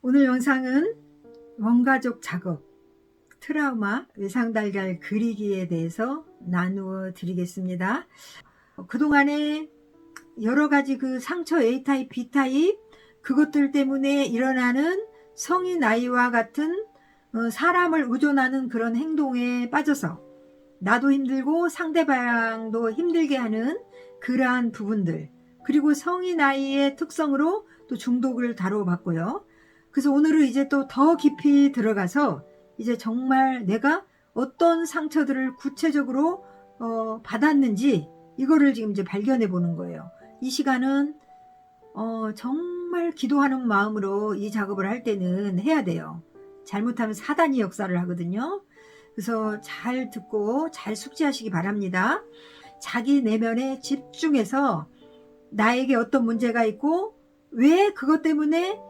오늘 영상은 원가족 작업, 트라우마, 외상달걀 그리기에 대해서 나누어 드리겠습니다. 그동안에 여러가지 그 상처 A타입, B타입 그것들 때문에 일어나는 성인 아이와 같은 사람을 의존하는 그런 행동에 빠져서 나도 힘들고 상대방도 힘들게 하는 그러한 부분들, 그리고 성인 아이의 특성으로 또 중독을 다뤄봤고요. 그래서 오늘은 이제 또 더 깊이 들어가서 이제 정말 내가 어떤 상처들을 구체적으로 받았는지 이거를 지금 이제 발견해 보는 거예요. 이 시간은 정말 기도하는 마음으로 이 작업을 할 때는 해야 돼요. 잘못하면 사단이 역사를 하거든요. 그래서 잘 듣고 잘 숙지하시기 바랍니다. 자기 내면에 집중해서 나에게 어떤 문제가 있고 왜 그것 때문에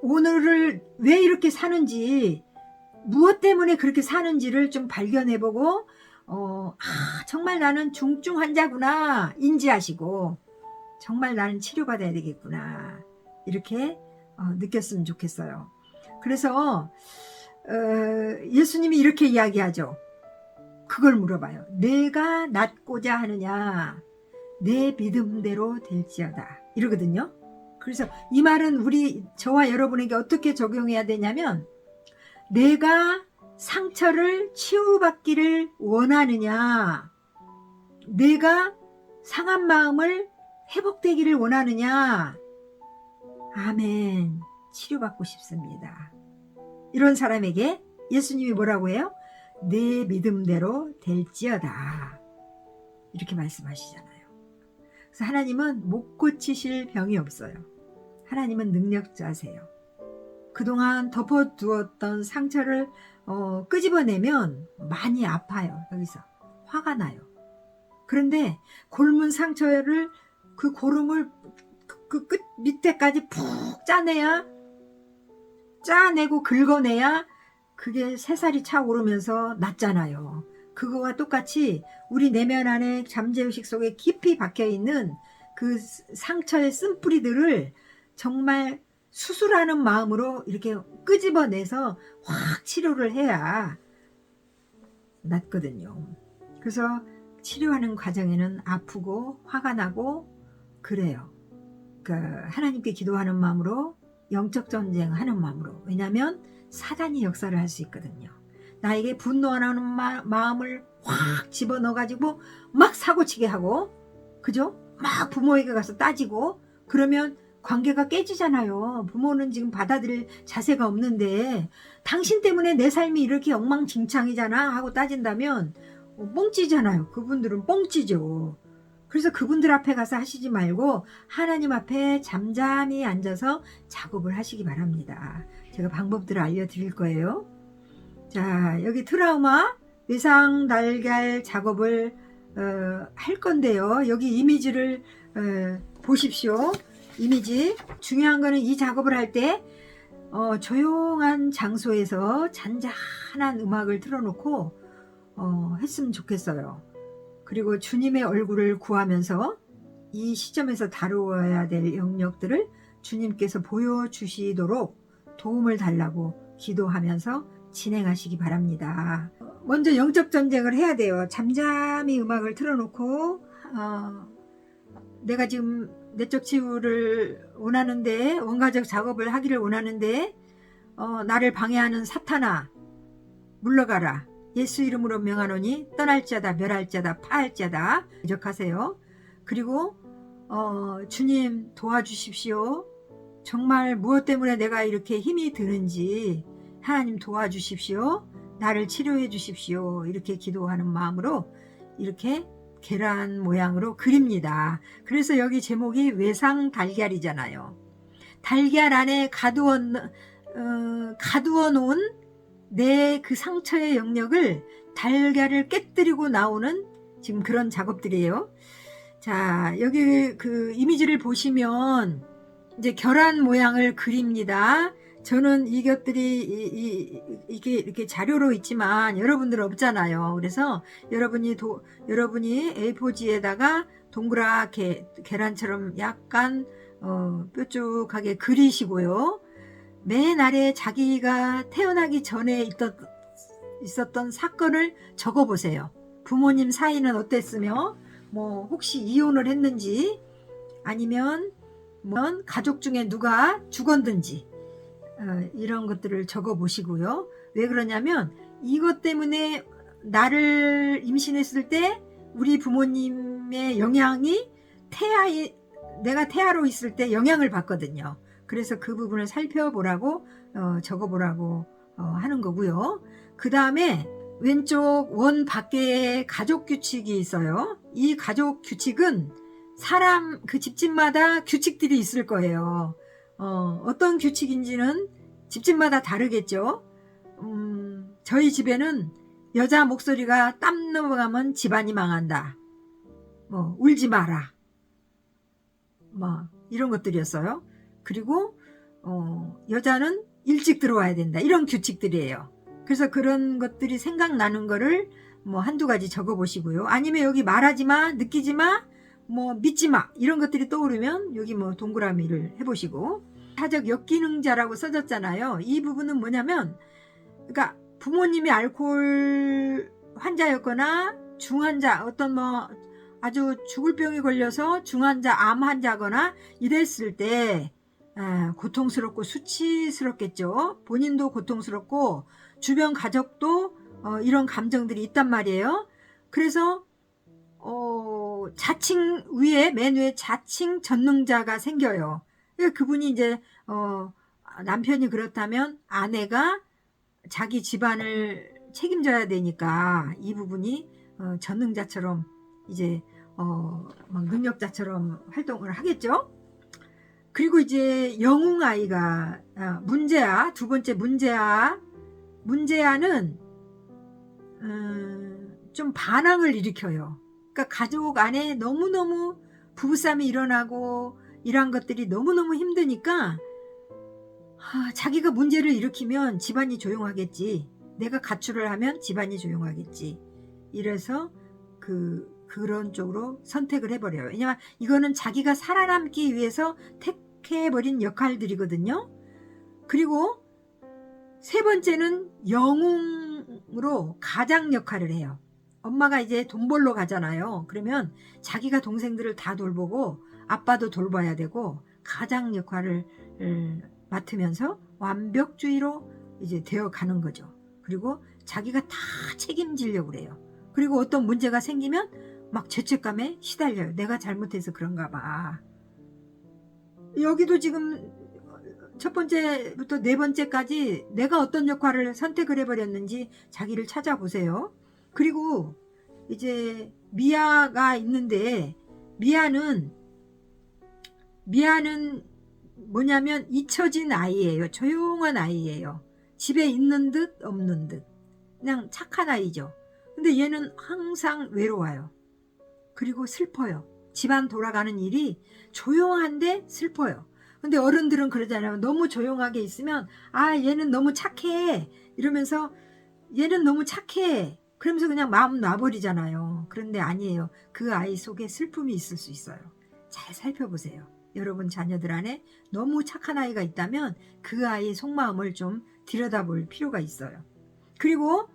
오늘을 왜 이렇게 사는지, 무엇 때문에 그렇게 사는지를 좀 발견해보고 정말 나는 중증 환자구나 인지하시고 정말 나는 치료받아야 되겠구나 이렇게 느꼈으면 좋겠어요. 그래서 예수님이 이렇게 이야기하죠. 그걸 물어봐요. 내가 낫고자 하느냐, 내 믿음대로 될지어다 이러거든요. 그래서 이 말은 저와 여러분에게 어떻게 적용해야 되냐면, 내가 상처를 치유받기를 원하느냐, 내가 상한 마음을 회복되기를 원하느냐. 아멘. 치료받고 싶습니다. 이런 사람에게 예수님이 뭐라고 해요? 내 믿음대로 될지어다 이렇게 말씀하시잖아요. 그래서 하나님은 못 고치실 병이 없어요. 하나님은 능력자세요. 그동안 덮어두었던 상처를 끄집어내면 많이 아파요. 여기서 화가 나요. 그런데 골문 상처를 그 고름을 그 끝 밑에까지 푹 짜내고 긁어내야 그게 새살이 차오르면서 낫잖아요. 그거와 똑같이 우리 내면 안에 잠재의식 속에 깊이 박혀있는 그 상처의 쓴뿌리들을 정말 수술하는 마음으로 이렇게 끄집어내서 확 치료를 해야 낫거든요. 그래서 치료하는 과정에는 아프고 화가 나고 그래요. 하나님께 기도하는 마음으로, 영적 전쟁하는 마음으로. 왜냐하면 사단이 역사를 할 수 있거든요. 나에게 분노하는 마음을 확 집어넣어가지고 막 사고치게 하고, 그죠? 막 부모에게 가서 따지고 그러면 관계가 깨지잖아요. 부모는 지금 받아들일 자세가 없는데 당신 때문에 내 삶이 이렇게 엉망진창이잖아 하고 따진다면 뻥치잖아요. 그분들은 뻥치죠. 그래서 그분들 앞에 가서 하시지 말고 하나님 앞에 잠잠히 앉아서 작업을 하시기 바랍니다. 제가 방법들을 알려드릴 거예요. 자, 여기 트라우마 외상 달걀 작업을 할 건데요. 여기 이미지를 보십시오. 이미지. 중요한 거는 이 작업을 할 때 조용한 장소에서 잔잔한 음악을 틀어놓고 했으면 좋겠어요. 그리고 주님의 얼굴을 구하면서 이 시점에서 다루어야 될 영역들을 주님께서 보여주시도록 도움을 달라고 기도하면서 진행하시기 바랍니다. 먼저 영적 전쟁을 해야 돼요. 잠잠히 음악을 틀어놓고 내가 지금 내적 치유를 원하는데, 원가적 작업을 하기를 원하는데 나를 방해하는 사탄아 물러가라. 예수 이름으로 명하노니 떠날지어다 멸할지어다 파할지어다 대적하세요. 그리고 주님 도와주십시오. 정말 무엇 때문에 내가 이렇게 힘이 드는지 하나님 도와주십시오. 나를 치료해 주십시오. 이렇게 기도하는 마음으로 이렇게 계란 모양으로 그립니다. 그래서 여기 제목이 외상 달걀이잖아요. 달걀 안에 가두어 놓은 내 그 상처의 영역을 달걀을 깨뜨리고 나오는 지금 그런 작업들이에요. 자, 여기 그 이미지를 보시면 이제 계란 모양을 그립니다. 저는 이것들이 이게 이렇게 자료로 있지만 여러분들은 없잖아요. 그래서 여러분이 A4지에다가 동그랗게 계란처럼 약간 뾰족하게 그리시고요. 맨 아래 자기가 태어나기 전에 있었던 사건을 적어보세요. 부모님 사이는 어땠으며 뭐 혹시 이혼을 했는지 아니면 뭐 가족 중에 누가 죽었는지 이런 것들을 적어보시고요. 왜 그러냐면 이것 때문에 나를 임신했을 때 우리 부모님의 영향이 내가 태아로 있을 때 영향을 받거든요. 그래서 그 부분을 살펴보라고 적어보라고 하는 거고요. 그 다음에 왼쪽 원 밖에 가족 규칙이 있어요. 이 가족 규칙은 사람 그 집집마다 규칙들이 있을 거예요. 어떤 규칙인지는 집집마다 다르겠죠. 저희 집에는 여자 목소리가 땀 넘어가면 집안이 망한다. 뭐 울지 마라. 뭐 이런 것들이었어요. 그리고 여자는 일찍 들어와야 된다. 이런 규칙들이에요. 그래서 그런 것들이 생각나는 거를 뭐 한두 가지 적어보시고요. 아니면 여기 말하지 마, 느끼지 마, 뭐 믿지 마 이런 것들이 떠오르면 여기 뭐 동그라미를 해보시고 사적 역기능자라고 써졌잖아요. 이 부분은 뭐냐면 그러니까 부모님이 알코올 환자였거나 중환자 어떤 뭐 아주 죽을 병이 걸려서 중환자 암 환자거나 이랬을 때 고통스럽고 수치스럽겠죠. 본인도 고통스럽고 주변 가족도 이런 감정들이 있단 말이에요. 그래서 자칭 맨 위에 자칭 전능자가 생겨요. 그분이 이제 남편이 그렇다면 아내가 자기 집안을 책임져야 되니까 이 부분이 전능자처럼 이제 막 능력자처럼 활동을 하겠죠. 그리고 이제 영웅아이가 문제아, 두 번째 문제아는 좀 반항을 일으켜요. 그러니까 가족 안에 너무너무 부부싸움이 일어나고 이러한 것들이 너무너무 힘드니까 자기가 문제를 일으키면 집안이 조용하겠지. 내가 가출을 하면 집안이 조용하겠지. 이래서 그런 쪽으로 선택을 해버려요. 왜냐면 이거는 자기가 살아남기 위해서 택해버린 역할들이거든요. 그리고 세 번째는 영웅으로 가장 역할을 해요. 엄마가 이제 돈 벌러 가잖아요. 그러면 자기가 동생들을 다 돌보고 아빠도 돌봐야 되고 가장 역할을 맡으면서 완벽주의로 이제 되어가는 거죠. 그리고 자기가 다 책임지려고 그래요. 그리고 어떤 문제가 생기면 막 죄책감에 시달려요. 내가 잘못해서 그런가 봐. 여기도 지금 첫 번째부터 네 번째까지 내가 어떤 역할을 선택을 해버렸는지 자기를 찾아보세요. 그리고 이제 미아가 있는데 미아는 뭐냐면 잊혀진 아이예요. 조용한 아이예요. 집에 있는 듯 없는 듯 그냥 착한 아이죠. 근데 얘는 항상 외로워요. 그리고 슬퍼요. 집안 돌아가는 일이 조용한데 슬퍼요. 근데 어른들은 그러잖아요. 너무 조용하게 있으면 얘는 너무 착해 이러면서 얘는 너무 착해 그러면서 그냥 마음 놔버리잖아요. 그런데 아니에요. 그 아이 속에 슬픔이 있을 수 있어요. 잘 살펴보세요. 여러분 자녀들 안에 너무 착한 아이가 있다면 그 아이의 속마음을 좀 들여다볼 필요가 있어요. 그리고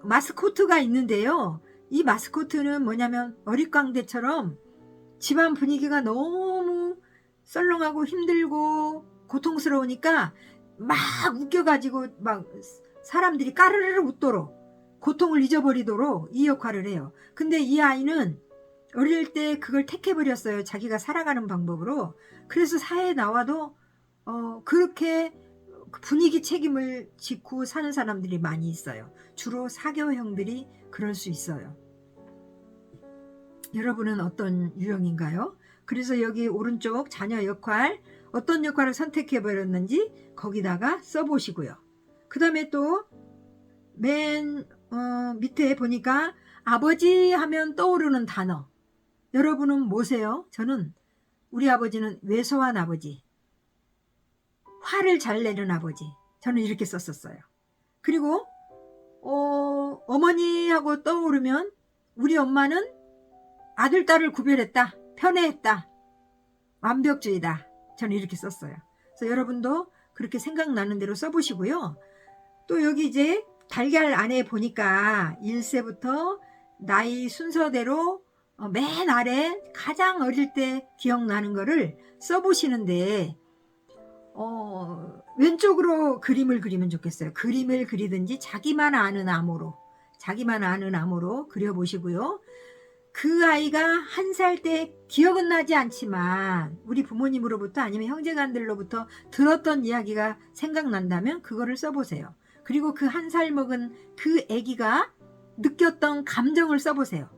마스코트가 있는데요. 이 마스코트는 뭐냐면 어릿광대처럼 집안 분위기가 너무 썰렁하고 힘들고 고통스러우니까 막 웃겨가지고 막 사람들이 까르르르 웃도록 고통을 잊어버리도록 이 역할을 해요. 근데 이 아이는 어릴 때 그걸 택해버렸어요. 자기가 살아가는 방법으로. 그래서 사회에 나와도 그렇게 분위기 책임을 짓고 사는 사람들이 많이 있어요. 주로 사교형들이 그럴 수 있어요. 여러분은 어떤 유형인가요? 그래서 여기 오른쪽 자녀 역할 어떤 역할을 선택해버렸는지 거기다가 써보시고요. 그 다음에 또 맨 밑에 보니까 아버지 하면 떠오르는 단어. 여러분은 뭐세요? 저는 우리 아버지는 왜소한 아버지, 화를 잘 내는 아버지. 저는 이렇게 썼었어요. 그리고 어머니하고 떠오르면 우리 엄마는 아들, 딸을 구별했다. 편애했다. 완벽주의다. 저는 이렇게 썼어요. 그래서 여러분도 그렇게 생각나는 대로 써보시고요. 또 여기 이제 달걀 안에 보니까 1세부터 나이 순서대로 맨 아래 가장 어릴 때 기억나는 거를 써보시는데 왼쪽으로 그림을 그리면 좋겠어요. 그림을 그리든지 자기만 아는 암호로 그려보시고요. 그 아이가 1살 때 기억은 나지 않지만 우리 부모님으로부터 아니면 형제간들로부터 들었던 이야기가 생각난다면 그거를 써보세요. 그리고 그 1살 먹은 그 아기가 느꼈던 감정을 써보세요.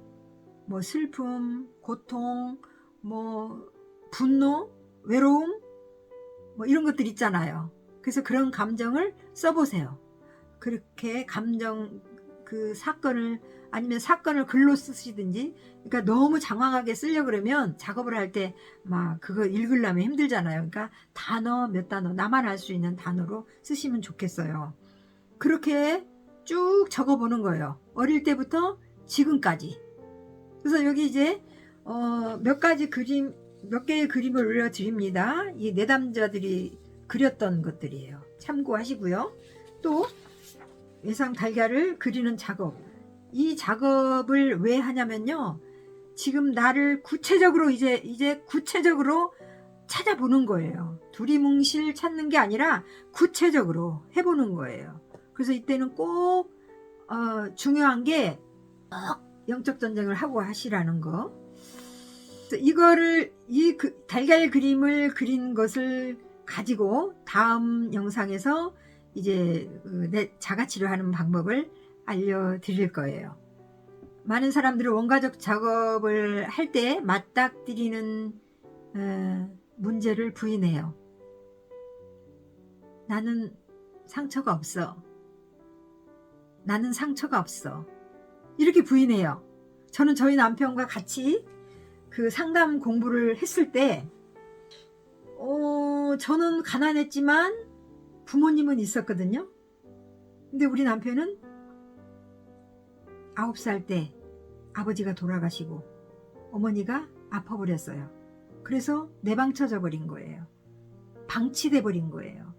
뭐 슬픔, 고통, 뭐 분노, 외로움, 뭐 이런 것들 있잖아요. 그래서 그런 감정을 써보세요. 그렇게 감정 그 사건을 아니면 사건을 글로 쓰시든지, 그러니까 너무 장황하게 쓰려고 그러면 작업을 할 때 막 그거 읽으려면 힘들잖아요. 그러니까 단어 몇 단어, 나만 알 수 있는 단어로 쓰시면 좋겠어요. 그렇게 쭉 적어보는 거예요. 어릴 때부터 지금까지. 그래서 여기 이제 몇 개의 그림을 올려드립니다. 이 내담자들이 그렸던 것들이에요. 참고하시고요. 또 외상 달걀을 그리는 작업. 이 작업을 왜 하냐면요. 지금 나를 구체적으로 이제 구체적으로 찾아보는 거예요. 두리뭉실 찾는 게 아니라 구체적으로 해보는 거예요. 그래서 이때는 꼭 중요한 게 영적 전쟁을 하고 하시라는 거. 이거를 달걀 그림을 그린 것을 가지고 다음 영상에서 이제 내 자가치료하는 방법을 알려드릴 거예요. 많은 사람들은 원가족 작업을 할 때 맞닥뜨리는 문제를 부인해요. 나는 상처가 없어. 나는 상처가 없어. 이렇게 부인해요. 저는 저희 남편과 같이 그 상담 공부를 했을 때 저는 가난했지만 부모님은 있었거든요. 근데 우리 남편은 9살 때 아버지가 돌아가시고 어머니가 아파버렸어요. 그래서 내방쳐져 버린 거예요. 방치돼 버린 거예요.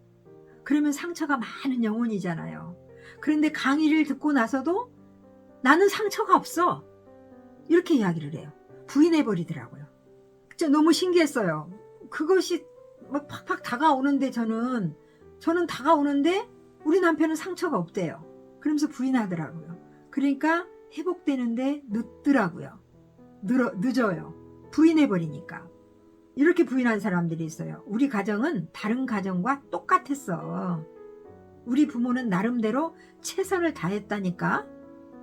그러면 상처가 많은 영혼이잖아요. 그런데 강의를 듣고 나서도 나는 상처가 없어. 이렇게 이야기를 해요. 부인해 버리더라고요. 진짜 너무 신기했어요. 그것이 막 팍팍 다가오는데 저는 다가오는데 우리 남편은 상처가 없대요. 그러면서 부인하더라고요. 그러니까 회복되는데 늦더라고요. 늦어요. 부인해 버리니까. 이렇게 부인한 사람들이 있어요. 우리 가정은 다른 가정과 똑같았어. 우리 부모는 나름대로 최선을 다했다니까.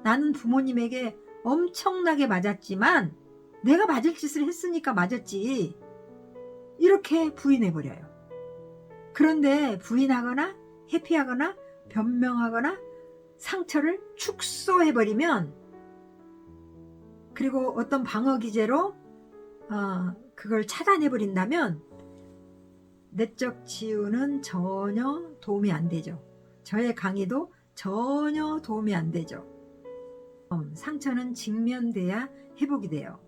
나는 부모님에게 엄청나게 맞았지만 내가 맞을 짓을 했으니까 맞았지. 이렇게 부인해버려요. 그런데 부인하거나 회피하거나 변명하거나 상처를 축소해버리면, 그리고 어떤 방어기제로 그걸 차단해버린다면 내적 치유는 전혀 도움이 안 되죠. 저의 강의도 전혀 도움이 안 되죠. 상처는 직면돼야 회복이 돼요.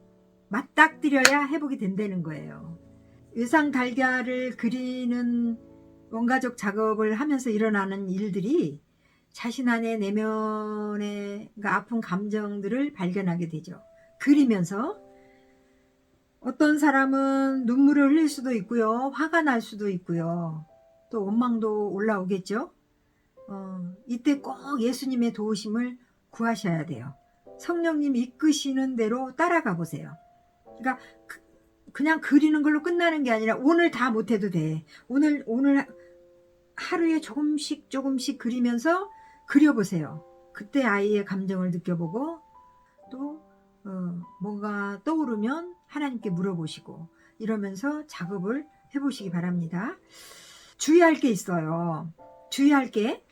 맞닥뜨려야 회복이 된다는 거예요. 외상 달걀을 그리는 원가족 작업을 하면서 일어나는 일들이 자신 안의 내면의 아픈 감정들을 발견하게 되죠. 그리면서 어떤 사람은 눈물을 흘릴 수도 있고요. 화가 날 수도 있고요. 또 원망도 올라오겠죠. 이때 꼭 예수님의 도우심을 구하셔야 돼요. 성령님 이끄시는 대로 따라가 보세요. 그러니까 그냥 그리는 걸로 끝나는 게 아니라 오늘 다 못해도 돼. 오늘 하루에 조금씩 그리면서 그려보세요. 그때 아이의 감정을 느껴보고 또 뭐가 떠오르면 하나님께 물어보시고 이러면서 작업을 해보시기 바랍니다. 주의할 게 있어요. 주의할 게,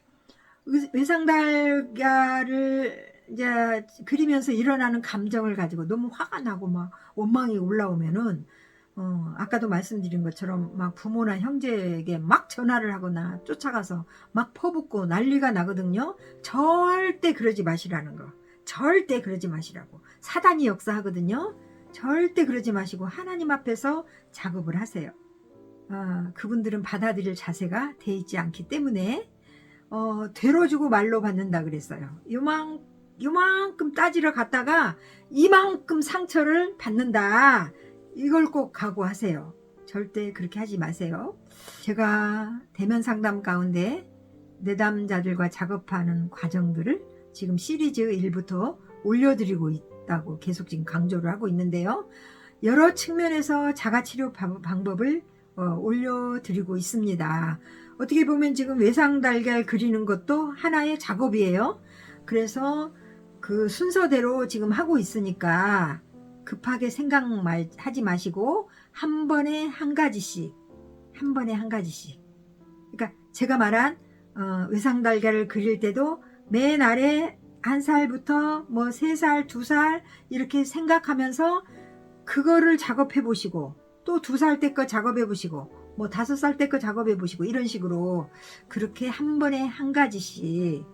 외상달걀을 이제 그리면서 일어나는 감정을 가지고 너무 화가 나고 막 원망이 올라오면은 아까도 말씀드린 것처럼 막 부모나 형제에게 막 전화를 하거나 쫓아가서 막 퍼붓고 난리가 나거든요. 절대 그러지 마시라는 거. 절대 그러지 마시라고. 사단이 역사하거든요. 절대 그러지 마시고 하나님 앞에서 작업을 하세요. 그분들은 받아들일 자세가 돼 있지 않기 때문에 되로 주고 말로 받는다 그랬어요. 요만큼 따지러 갔다가 이만큼 상처를 받는다. 이걸 꼭 각오하세요. 절대 그렇게 하지 마세요. 제가 대면 상담 가운데 내담자들과 작업하는 과정들을 지금 시리즈 1부터 올려드리고 있다고 계속 지금 강조를 하고 있는데요. 여러 측면에서 자가치료 방법을 올려드리고 있습니다. 어떻게 보면 지금 외상달걀 그리는 것도 하나의 작업이에요. 그래서 그 순서대로 지금 하고 있으니까 급하게 생각하지 마시고 한 번에 한 가지씩 그러니까 제가 말한 외상달걀을 그릴 때도 맨 아래 1살부터 뭐 3살, 2살 이렇게 생각하면서 그거를 작업해 보시고 또 2살 때 거 작업해 보시고 뭐 5살 때 거 작업해 보시고 이런 식으로 그렇게 한 번에 한 가지씩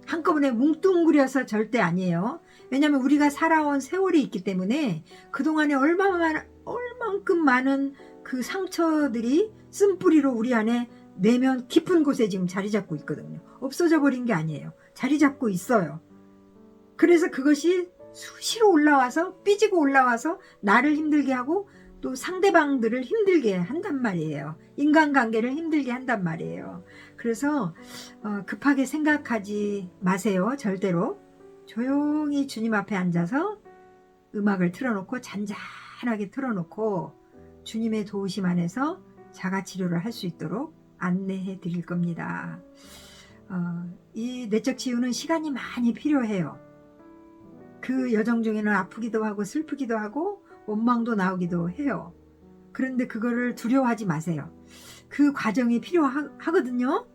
한꺼번에 뭉뚱그려서 절대 아니에요. 왜냐하면 우리가 살아온 세월이 있기 때문에 그동안에 얼만큼 많은 그 상처들이 쓴뿌리로 우리 안에 내면 깊은 곳에 지금 자리 잡고 있거든요. 없어져 버린 게 아니에요. 자리 잡고 있어요. 그래서 그것이 수시로 올라와서 삐지고 올라와서 나를 힘들게 하고 또 상대방들을 힘들게 한단 말이에요. 인간관계를 힘들게 한단 말이에요. 그래서 급하게 생각하지 마세요. 절대로. 조용히 주님 앞에 앉아서 음악을 틀어놓고 잔잔하게 틀어놓고 주님의 도우심 안에서 자가치료를 할 수 있도록 안내해 드릴 겁니다. 이 내적 치유는 시간이 많이 필요해요. 그 여정 중에는 아프기도 하고 슬프기도 하고 원망도 나오기도 해요. 그런데 그거를 두려워하지 마세요. 그 과정이 필요하거든요.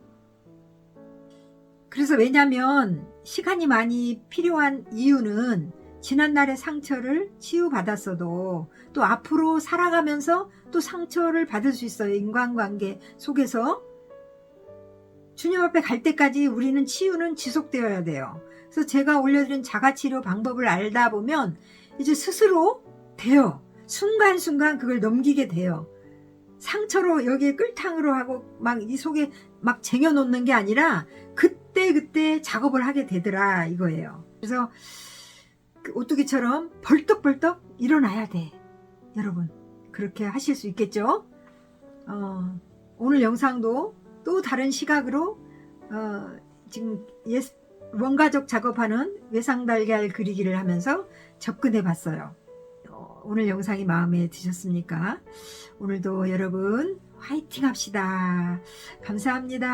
그래서 왜냐하면 시간이 많이 필요한 이유는 지난날의 상처를 치유받았어도 또 앞으로 살아가면서 또 상처를 받을 수 있어요. 인간관계 속에서. 주님 앞에 갈 때까지 우리는 치유는 지속되어야 돼요. 그래서 제가 올려드린 자가치료 방법을 알다 보면 이제 스스로 돼요. 순간순간 그걸 넘기게 돼요. 상처로 여기에 끌탕으로 하고 막 이 속에 막 쟁여놓는 게 아니라 그때 작업을 하게 되더라 이거예요. 그래서 그 오뚜기처럼 벌떡벌떡 일어나야 돼. 여러분 그렇게 하실 수 있겠죠? 오늘 영상도 또 다른 시각으로 지금 원가족 작업하는 외상달걀 그리기를 하면서 접근해 봤어요. 오늘 영상이 마음에 드셨습니까? 오늘도 여러분 화이팅 합시다. 감사합니다.